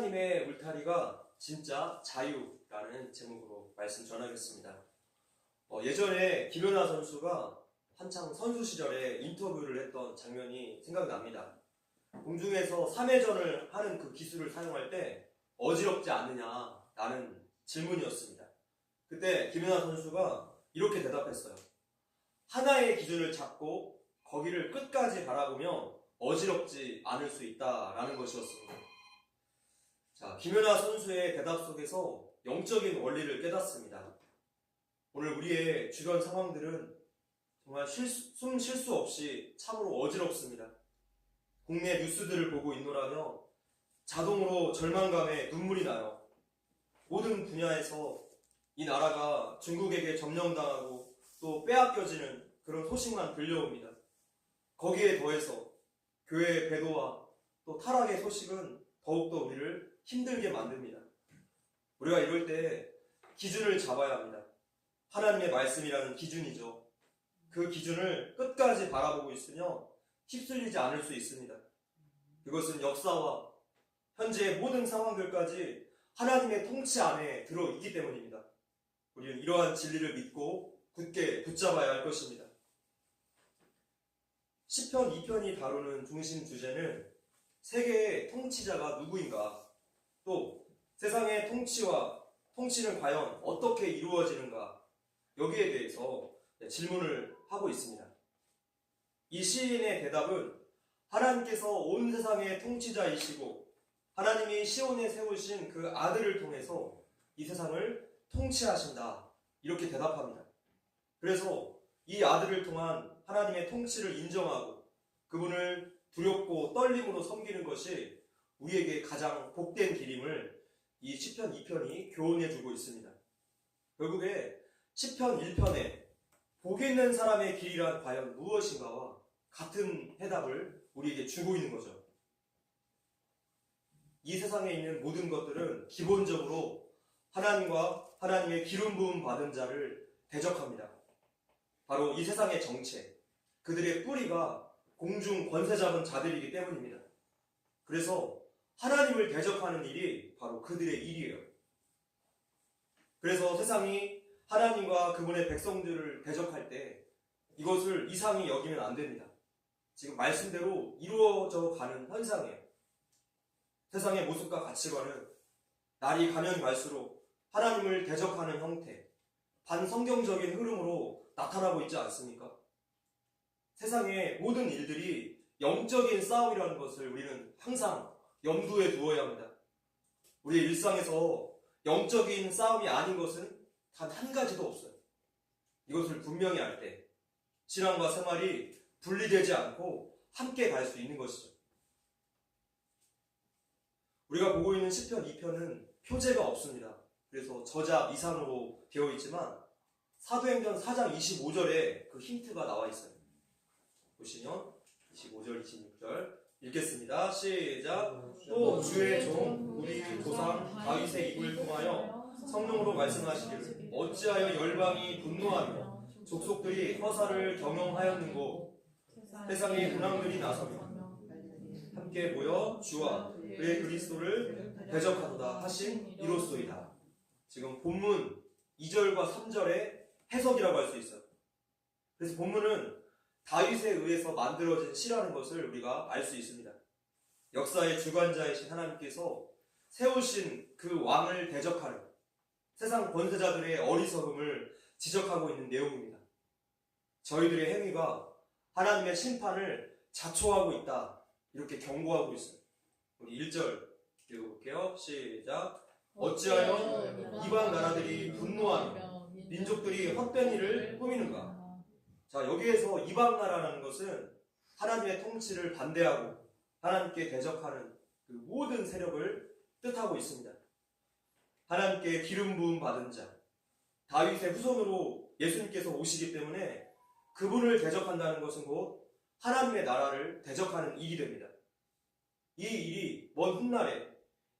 하나님의 울타리가 진짜 자유라는 제목으로 말씀 전하겠습니다. 예전에 김연아 선수가 한창 선수 시절에 인터뷰를 했던 장면이 생각납니다. 공중에서 3회전을 하는 그 기술을 사용할 때 어지럽지 않느냐라는 질문이었습니다. 그때 김연아 선수가 이렇게 대답했어요. 하나의 기준을 잡고 거기를 끝까지 바라보면 어지럽지 않을 수 있다라는 것이었습니다. 자, 김연아 선수의 대답 속에서 영적인 원리를 깨닫습니다. 오늘 우리의 주변 상황들은 정말 숨 쉴 수 없이 참으로 어지럽습니다. 국내 뉴스들을 보고 있노라며 자동으로 절망감에 눈물이 나요. 모든 분야에서 이 나라가 중국에게 점령당하고 또 빼앗겨지는 그런 소식만 들려옵니다. 거기에 더해서 교회의 배도와 또 타락의 소식은 더욱더 우리를 힘들게 만듭니다. 우리가 이럴 때 기준을 잡아야 합니다. 하나님의 말씀이라는 기준이죠. 그 기준을 끝까지 바라보고 있으면 휩쓸리지 않을 수 있습니다. 그것은 역사와 현재의 모든 상황들까지 하나님의 통치 안에 들어있기 때문입니다. 우리는 이러한 진리를 믿고 굳게 붙잡아야 할 것입니다. 시편 2편이 다루는 중심 주제는 세계의 통치자가 누구인가, 또 세상의 통치는 과연 어떻게 이루어지는가, 여기에 대해서 질문을 하고 있습니다. 이 시인의 대답은 하나님께서 온 세상의 통치자이시고 하나님이 시온에 세우신 그 아들을 통해서 이 세상을 통치하신다, 이렇게 대답합니다. 그래서 이 아들을 통한 하나님의 통치를 인정하고 그분을 두렵고 떨림으로 섬기는 것이 우리에게 가장 복된 길임을 이 시편 2편이 교훈해주고 있습니다. 결국에 시편 1편에 복 있는 사람의 길이란 과연 무엇인가와 같은 해답을 우리에게 주고 있는 거죠. 이 세상에 있는 모든 것들은 기본적으로 하나님과 하나님의 기름 부음 받은 자를 대적합니다. 바로 이 세상의 정체, 그들의 뿌리가 공중 권세 잡은 자들이기 때문입니다. 그래서 하나님을 대적하는 일이 바로 그들의 일이에요. 그래서 세상이 하나님과 그분의 백성들을 대적할 때 이것을 이상히 여기면 안 됩니다. 지금 말씀대로 이루어져 가는 현상이에요. 세상의 모습과 가치관은 날이 가면 갈수록 하나님을 대적하는 형태, 반성경적인 흐름으로 나타나고 있지 않습니까? 세상의 모든 일들이 영적인 싸움이라는 것을 우리는 항상 염두에 두어야 합니다. 우리의 일상에서 영적인 싸움이 아닌 것은 단 한 가지도 없어요. 이것을 분명히 알 때 신앙과 생활이 분리되지 않고 함께 갈 수 있는 것이죠. 우리가 보고 있는 시편 2편은 표제가 없습니다. 그래서 저자 이상으로 되어 있지만 사도행전 4장 25절에 그 힌트가 나와 있어요. 보시면 25절, 26절 읽겠습니다. 시작. 또 주의 종 우리 조상 다윗의 입을 통하여 성령으로 말씀하시기를 어찌하여 열방이 분노하며 족속들이 허사를 경영하였는고 세상의 군왕들이 나서며 함께 모여 주와 그의 그리스도를 대적하도다 하신 이로소이다. 지금 본문 2절과 3절의 해석이라고 할 수 있어요. 그래서 본문은 다윗에 의해서 만들어진 시라는 것을 우리가 알 수 있습니다. 역사의 주관자이신 하나님께서 세우신 그 왕을 대적하는 세상 권세자들의 어리석음을 지적하고 있는 내용입니다. 저희들의 행위가 하나님의 심판을 자초하고 있다, 이렇게 경고하고 있어요. 우리 1절 읽어볼게요. 시작. 어찌하여 이방 나라들이 분노하며 민족들이 헛된 일을 꾸미는가. 자, 여기에서 이방 나라라는 것은 하나님의 통치를 반대하고 하나님께 대적하는 그 모든 세력을 뜻하고 있습니다. 하나님께 기름 부음 받은 자, 다윗의 후손으로 예수님께서 오시기 때문에 그분을 대적한다는 것은 곧 하나님의 나라를 대적하는 일이 됩니다. 이 일이 먼 훗날에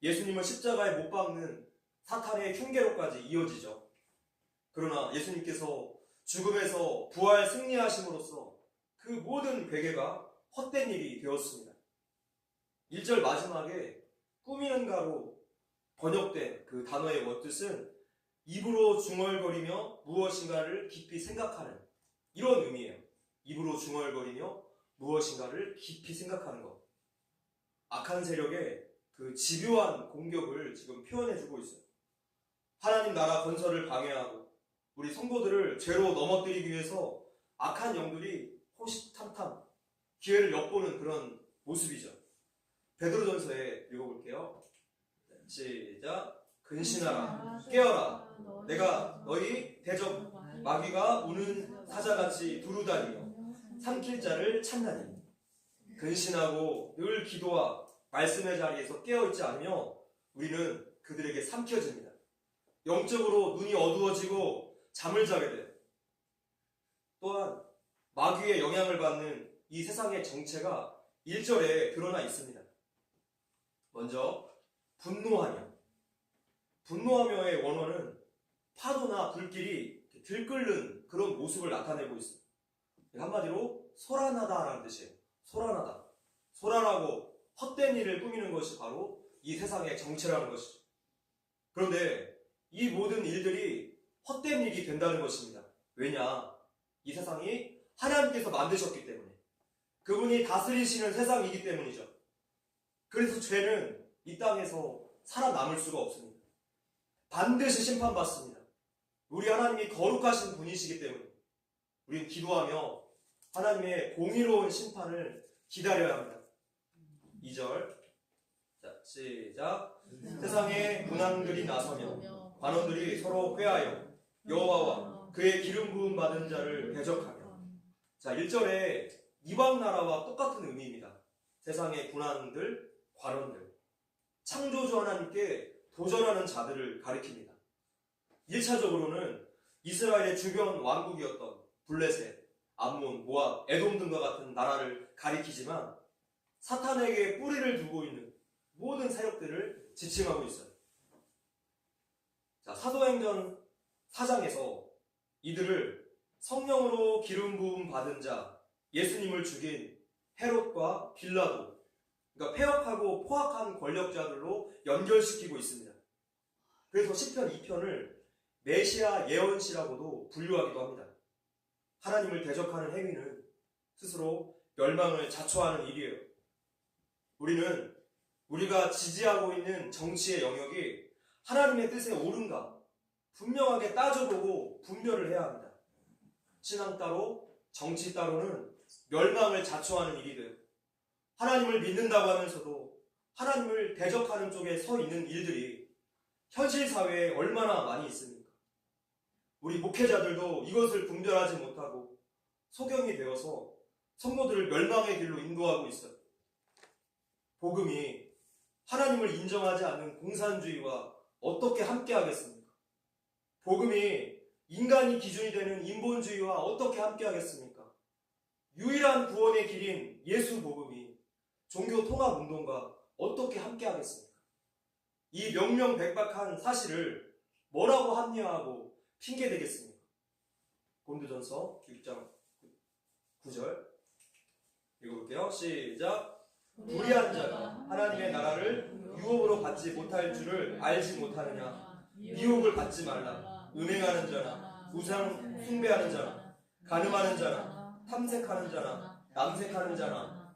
예수님을 십자가에 못 박는 사탄의 흉계로까지 이어지죠. 그러나 예수님께서 죽음에서 부활 승리하심으로써 그 모든 괴계가 헛된 일이 되었습니다. 1절 마지막에 꾸미는 가로 번역된 그 단어의 원뜻은 입으로 중얼거리며 무엇인가를 깊이 생각하는 이런 의미예요. 입으로 중얼거리며 무엇인가를 깊이 생각하는 것. 악한 세력의 그 집요한 공격을 지금 표현해주고 있어요. 하나님 나라 건설을 방해하고 우리 성도들을 죄로 넘어뜨리기 위해서 악한 영들이 호시탐탐 기회를 엿보는 그런 모습이죠. 베드로전서에 읽어볼게요. 시작. 근신하라, 깨어라. 내가 너희 대적 마귀가 우는 사자같이 두루다니며 삼킬 자를 찾나니. 근신하고 늘 기도와 말씀의 자리에서 깨어있지 않으며 우리는 그들에게 삼켜집니다. 영적으로 눈이 어두워지고 잠을 자게 돼요. 또한 마귀의 영향을 받는 이 세상의 정체가 1절에 드러나 있습니다. 먼저 분노하며. 분노하며의 원어는 파도나 불길이 들끓는 그런 모습을 나타내고 있어요. 한마디로 소란하다라는 뜻이에요. 소란하다. 소란하고 헛된 일을 꾸미는 것이 바로 이 세상의 정체라는 것이죠. 그런데 이 모든 일들이 헛된 일이 된다는 것입니다. 왜냐? 이 세상이 하나님께서 만드셨기 때문에. 그분이 다스리시는 세상이기 때문이죠. 그래서 죄는 이 땅에서 살아남을 수가 없습니다. 반드시 심판받습니다. 우리 하나님이 거룩하신 분이시기 때문에 우리는 기도하며 하나님의 공의로운 심판을 기다려야 합니다. 2절. 자, 시작. 세상에 문왕들이 나서며 관원들이 서로 회하여 여호와와 그의 기름 부음 받은 자를 대적하며. 자, 1절에 이방 나라와 똑같은 의미입니다. 세상의 군왕들, 관원들, 창조주 하나님께 도전하는 자들을 가리킵니다. 1차적으로는 이스라엘의 주변 왕국이었던 블레셋, 암몬, 모압, 에돔 등과 같은 나라를 가리키지만 사탄에게 뿌리를 두고 있는 모든 세력들을 지칭하고 있어요. 자, 사도행전 4장에서 이들을 성령으로 기름 부음 받은 자, 예수님을 죽인 헤롯과 빌라도, 그러니까 폐역하고 포악한 권력자들로 연결시키고 있습니다. 그래서 시편 2편을 메시아 예언시라고도 분류하기도 합니다. 하나님을 대적하는 행위는 스스로 멸망을 자초하는 일이에요. 우리는 우리가 지지하고 있는 정치의 영역이 하나님의 뜻에 옳은가 분명하게 따져보고 분별을 해야 합니다. 신앙 따로 정치 따로는 멸망을 자초하는 일이 돼요. 하나님을 믿는다고 하면서도 하나님을 대적하는 쪽에 서 있는 일들이 현실 사회에 얼마나 많이 있습니까? 우리 목회자들도 이것을 분별하지 못하고 소경이 되어서 성도들을 멸망의 길로 인도하고 있어요. 복음이 하나님을 인정하지 않는 공산주의와 어떻게 함께하겠습니까? 복음이 인간이 기준이 되는 인본주의와 어떻게 함께하겠습니까? 유일한 구원의 길인 예수 복음이 종교 통합 운동과 어떻게 함께하겠습니까? 이 명명백박한 사실을 뭐라고 합리화하고 핑계대겠습니까? 고린도전서 6장 9절 읽어볼게요. 시작. 불의한 자가 하나님의 나라를 유업으로 받지 못할 줄을 알지 못하느냐. 미혹을 받지 말라. 음행하는 자나 우상 숭배하는 자나 간음하는 자나 탐색하는 자나 남색하는 자나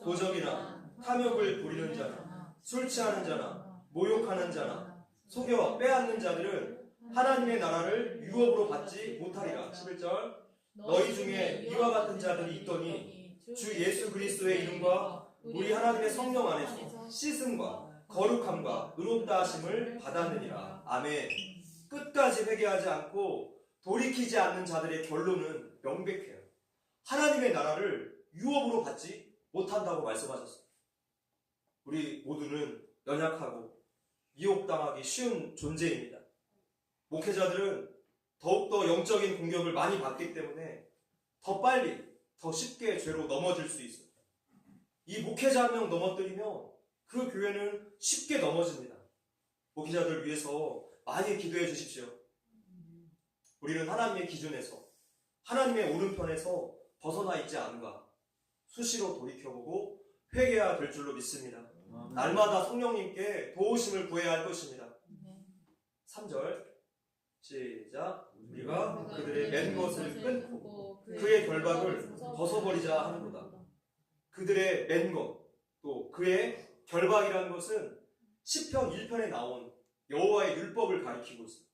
도적이나 탐욕을 부리는 자나 술 취하는 자나 모욕하는 자나 속여 빼앗는 자들은 하나님의 나라를 유업으로 받지 못하리라. 11절. 너희 중에 이와 같은 자들이 있더니 주 예수 그리스도의 이름과 우리 하나님의 성령 안에서 씻음과 거룩함과 의롭다 하심을 받았느니라. 아멘. 끝까지 회개하지 않고 돌이키지 않는 자들의 결론은 명백해요. 하나님의 나라를 유업으로 받지 못한다고 말씀하셨어요. 우리 모두는 연약하고 미혹당하기 쉬운 존재입니다. 목회자들은 더욱더 영적인 공격을 많이 받기 때문에 더 빨리, 더 쉽게 죄로 넘어질 수 있어요. 이 목회자 한 명 넘어뜨리면 그 교회는 쉽게 넘어집니다. 목회자들 위해서 많이 기도해 주십시오. 우리는 하나님의 기준에서, 하나님의 오른편에서 벗어나 있지 않은가 수시로 돌이켜보고 회개해야 될 줄로 믿습니다. 날마다 성령님께 도우심을 구해야 할 것입니다. 3절 시작. 우리가 그들의 맨 것을 끊고 그의 결박을 벗어버리자 하는도다. 그들의 맨 것, 또 그의 결박이라는 것은 시편 1편에 나온 여호와의 율법을 가리키고 있어요.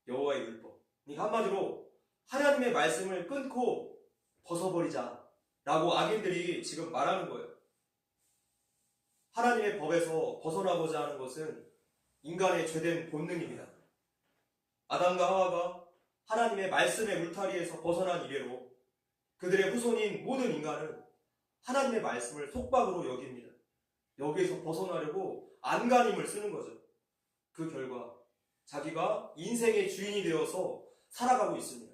여호와의 율법. 그러니까 한마디로 하나님의 말씀을 끊고 벗어버리자 라고 악인들이 지금 말하는 거예요. 하나님의 법에서 벗어나고자 하는 것은 인간의 죄된 본능입니다. 아담과 하와가 하나님의 말씀의 울타리에서 벗어난 이래로 그들의 후손인 모든 인간은 하나님의 말씀을 속박으로 여깁니다. 여기에서 벗어나려고 안간힘을 쓰는 거죠. 그 결과 자기가 인생의 주인이 되어서 살아가고 있습니다.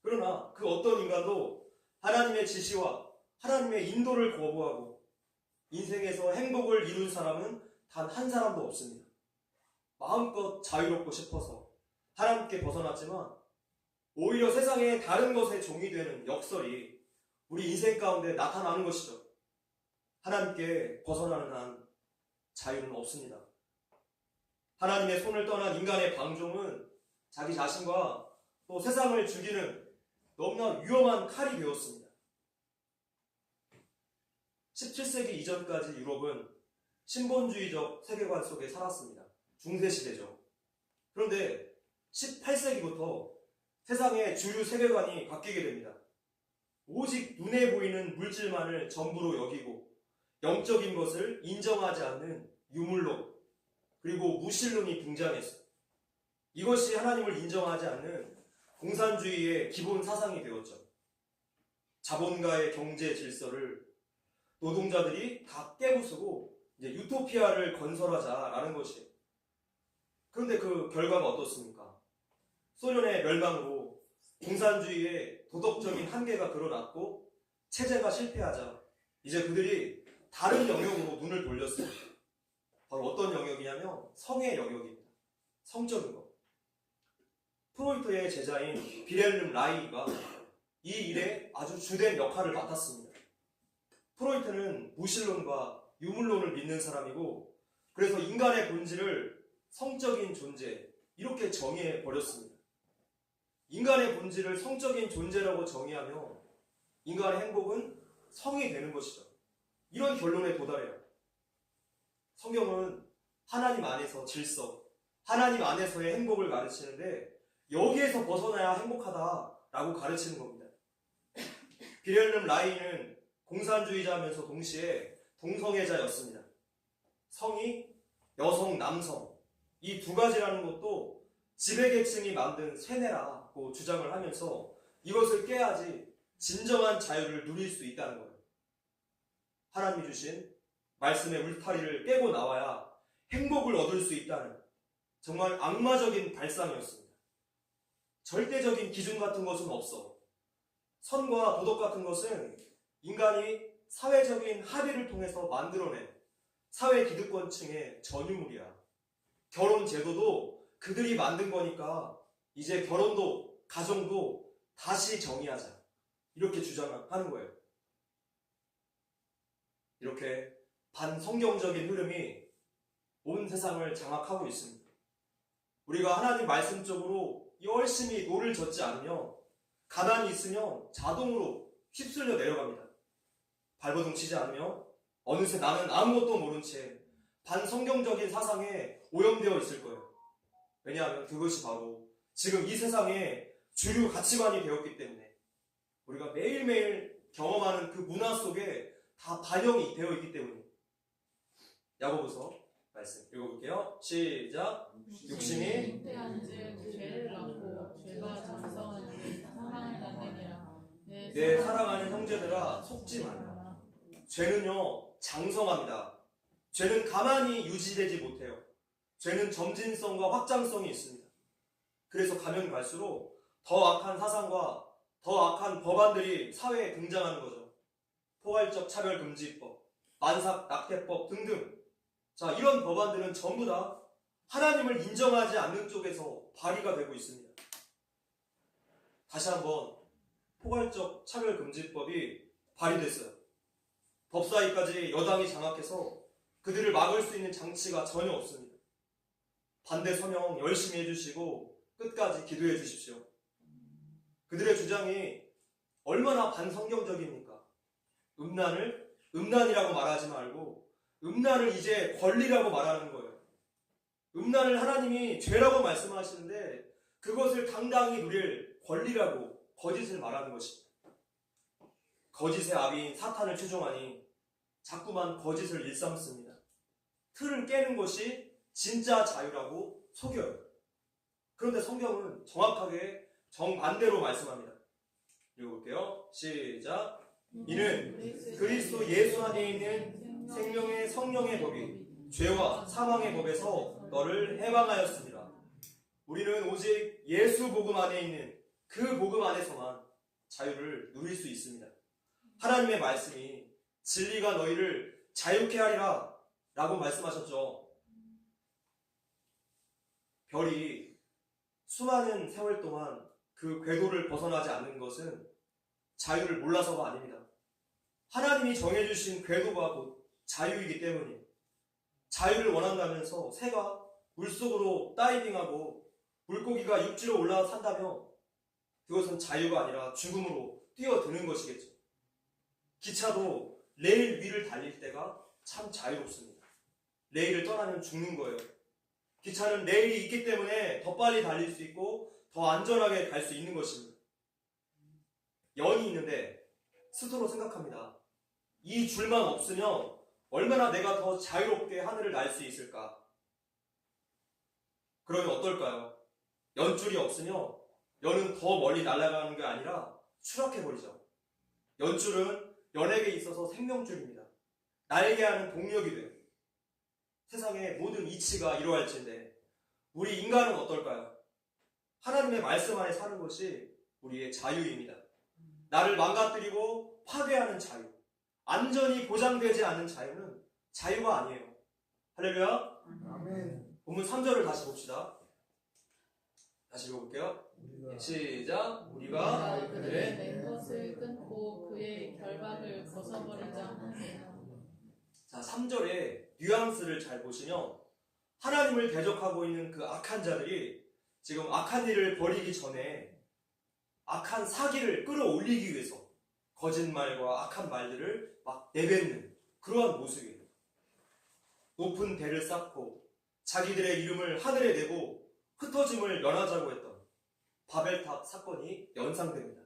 그러나 그 어떤 인간도 하나님의 지시와 하나님의 인도를 거부하고 인생에서 행복을 이룬 사람은 단 한 사람도 없습니다. 마음껏 자유롭고 싶어서 하나님께 벗어났지만 오히려 세상의 다른 것에 종이 되는 역설이 우리 인생 가운데 나타나는 것이죠. 하나님께 벗어나는 한 자유는 없습니다. 하나님의 손을 떠난 인간의 방종은 자기 자신과 또 세상을 죽이는 너무나 위험한 칼이 되었습니다. 17세기 이전까지 유럽은 신본주의적 세계관 속에 살았습니다. 중세시대죠. 그런데 18세기부터 세상의 주류 세계관이 바뀌게 됩니다. 오직 눈에 보이는 물질만을 전부로 여기고 영적인 것을 인정하지 않는 유물론 그리고 무신론이 등장했어요. 이것이 하나님을 인정하지 않는 공산주의의 기본 사상이 되었죠. 자본가의 경제 질서를 노동자들이 다 깨부수고 이제 유토피아를 건설하자라는 것이에요. 그런데 그 결과가 어떻습니까? 소련의 멸망으로 공산주의의 도덕적인 한계가 드러났고 체제가 실패하자 이제 그들이 다른 영역으로 눈을 돌렸습니다. 바로 어떤 영역이냐면 성의 영역입니다. 성적인 것. 프로이트의 제자인 빌헬름 라이가 이 일에 아주 주된 역할을 맡았습니다. 프로이트는 무신론과 유물론을 믿는 사람이고 그래서 인간의 본질을 성적인 존재 이렇게 정의해 버렸습니다. 인간의 본질을 성적인 존재라고 정의하며 인간의 행복은 성이 되는 것이죠. 이런 결론에 도달해요. 성경은 하나님 안에서 질서, 하나님 안에서의 행복을 가르치는데 여기에서 벗어나야 행복하다라고 가르치는 겁니다. 빌헬름 라이는 공산주의자면서 동시에 동성애자였습니다. 성이 여성, 남성 이 두 가지라는 것도 지배계층이 만든 쇠뇌라고 주장을 하면서 이것을 깨야지 진정한 자유를 누릴 수 있다는 거예요. 하나님이 주신 말씀의 울타리를 깨고 나와야 행복을 얻을 수 있다는 정말 악마적인 발상이었습니다. 절대적인 기준 같은 것은 없어. 선과 도덕 같은 것은 인간이 사회적인 합의를 통해서 만들어낸 사회 기득권층의 전유물이야. 결혼 제도도 그들이 만든 거니까 이제 결혼도 가정도 다시 정의하자. 이렇게 주장하는 거예요. 이렇게 반성경적인 흐름이 온 세상을 장악하고 있습니다. 우리가 하나님 말씀 쪽으로 열심히 노를 젓지 않으면 가만히 있으면 자동으로 휩쓸려 내려갑니다. 발버둥 치지 않으면 어느새 나는 아무것도 모른 채 반성경적인 사상에 오염되어 있을 거예요. 왜냐하면 그것이 바로 지금 이 세상의 주류 가치관이 되었기 때문에 우리가 매일매일 경험하는 그 문화 속에 다 반영이 되어 있기 때문에. 야고보서 말씀 읽어볼게요. 시작. 육신이 잉태한즉 죄를 낳고 죄가 장성한즉 사망을 낳느니라. 내 사랑하는 형제들아 속지 말라. 죄는요 장성합니다. 죄는 가만히 유지되지 못해요. 죄는 점진성과 확장성이 있습니다. 그래서 가면 갈수록 더 악한 사상과 더 악한 법안들이 사회에 등장하는 거죠. 포괄적 차별금지법, 만삭 낙태법 등등. 자, 이런 법안들은 전부 다 하나님을 인정하지 않는 쪽에서 발의가 되고 있습니다. 다시 한번 포괄적 차별금지법이 발의됐어요. 법사위까지 여당이 장악해서 그들을 막을 수 있는 장치가 전혀 없습니다. 반대 서명 열심히 해주시고 끝까지 기도해 주십시오. 그들의 주장이 얼마나 반성경적입니까? 음란을 음란이라고 말하지 말고 음란을 이제 권리라고 말하는 거예요. 음란을 하나님이 죄라고 말씀하시는데 그것을 당당히 누릴 권리라고 거짓을 말하는 것입니다. 거짓의 아비인 사탄을 추종하니 자꾸만 거짓을 일삼습니다. 틀을 깨는 것이 진짜 자유라고 속여요. 그런데 성경은 정확하게 정반대로 말씀합니다. 읽어볼게요. 시작. 이는 그리스도 예수 안에 있는 생명의 성령의 법이 죄와 사망의 법에서 너를 해방하였습니다. 우리는 오직 예수 복음 안에 있는 그 복음 안에서만 자유를 누릴 수 있습니다. 하나님의 말씀이 진리가 너희를 자유케 하리라 라고 말씀하셨죠. 별이 수많은 세월 동안 그 궤도를 벗어나지 않는 것은 자유를 몰라서가 아닙니다. 하나님이 정해주신 궤도가 곧 자유이기 때문이에요. 자유를 원한다면서 새가 물속으로 다이빙하고 물고기가 육지로 올라와 산다면 그것은 자유가 아니라 죽음으로 뛰어드는 것이겠죠. 기차도 레일 위를 달릴 때가 참 자유롭습니다. 레일을 떠나면 죽는 거예요. 기차는 레일이 있기 때문에 더 빨리 달릴 수 있고 더 안전하게 갈 수 있는 것입니다. 연이 있는데 스스로 생각합니다. 이 줄만 없으면 얼마나 내가 더 자유롭게 하늘을 날 수 있을까? 그러면 어떨까요? 연줄이 없으면 연은 더 멀리 날아가는 게 아니라 추락해버리죠. 연줄은 연에게 있어서 생명줄입니다. 날게 하는 동력이 돼요. 세상의 모든 이치가 이루어질진데 우리 인간은 어떨까요? 하나님의 말씀 안에 사는 것이 우리의 자유입니다. 나를 망가뜨리고 파괴하는 자유, 안전이 보장되지 않는 자유는 자유가 아니에요. 할렐루야. 아멘. 본문 3절을 다시 봅시다. 다시 읽어볼게요. 시작. 우리가 그들의 낸 것을 끊고 그의 결박을 벗어버리자 하느니라. 자, 3절에 뉘앙스를 잘 보시면 하나님을 대적하고 있는 그 악한 자들이 지금 악한 일을 벌이기 전에 악한 사기를 끌어올리기 위해서 거짓말과 악한 말들을 막 내뱉는 그러한 모습이에요. 높은 대를 쌓고 자기들의 이름을 하늘에 내고 흩어짐을 면하자고 했던 바벨탑 사건이 연상됩니다.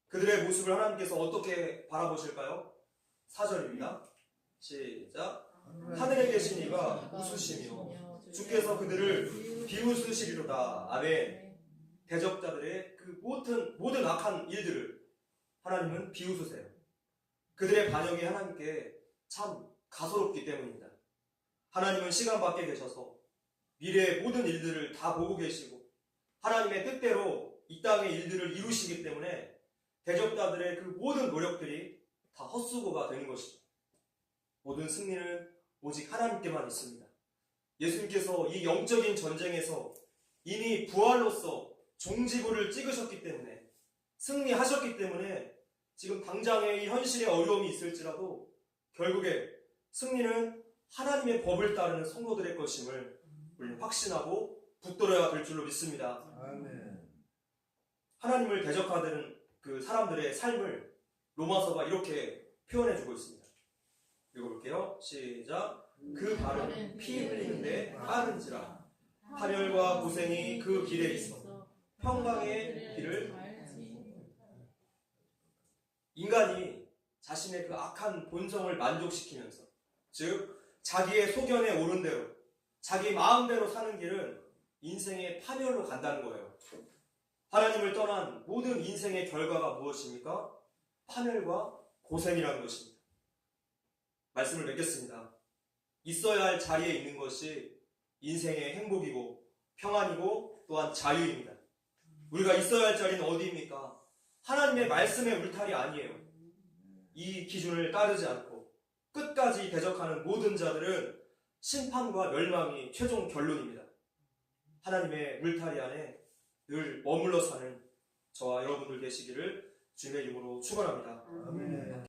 그들의 모습을 하나님께서 어떻게 바라보실까요? 4절입니다. 시작. 하늘에 계신 이가 웃으시며 주께서 그들을 비웃으시리로다. 아멘. 대적자들의 그 모든 악한 일들을 하나님은 비웃으세요. 그들의 반역이 하나님께 참 가소롭기 때문입니다. 하나님은 시간 밖에 계셔서 미래의 모든 일들을 다 보고 계시고 하나님의 뜻대로 이 땅의 일들을 이루시기 때문에 대적자들의 그 모든 노력들이 다 헛수고가 되는 것이죠. 모든 승리는 오직 하나님께만 있습니다. 예수님께서 이 영적인 전쟁에서 이미 부활로서 종지부를 찍으셨기 때문에 승리하셨기 때문에 지금 당장의 이 현실의 어려움이 있을지라도 결국에 승리는 하나님의 법을 따르는 성도들의 것임을 우리는 확신하고 붙들어야 될 줄로 믿습니다. 아멘. 하나님을 대적하는 그 사람들의 삶을 로마서가 이렇게 표현해주고 있습니다. 읽어볼게요. 시작. 그 발은 피 흘리는데 빠른지라 파멸과 고생이 그 길에 있어 평강의 길을. 인간이 자신의 그 악한 본성을 만족시키면서 즉 자기의 소견에 오른 대로 자기 마음대로 사는 길은 인생의 파멸로 간다는 거예요. 하나님을 떠난 모든 인생의 결과가 무엇입니까? 파멸과 고생이라는 것입니다. 말씀을 맺겠습니다. 있어야 할 자리에 있는 것이 인생의 행복이고 평안이고 또한 자유입니다. 우리가 있어야 할 자리는 어디입니까? 하나님의 말씀의 울타리 아니에요. 이 기준을 따르지 않고 끝까지 대적하는 모든 자들은 심판과 멸망이 최종 결론입니다. 하나님의 울타리 안에 늘 머물러 사는 저와 여러분들 되시기를 주님의 이름으로 축원합니다. 아멘.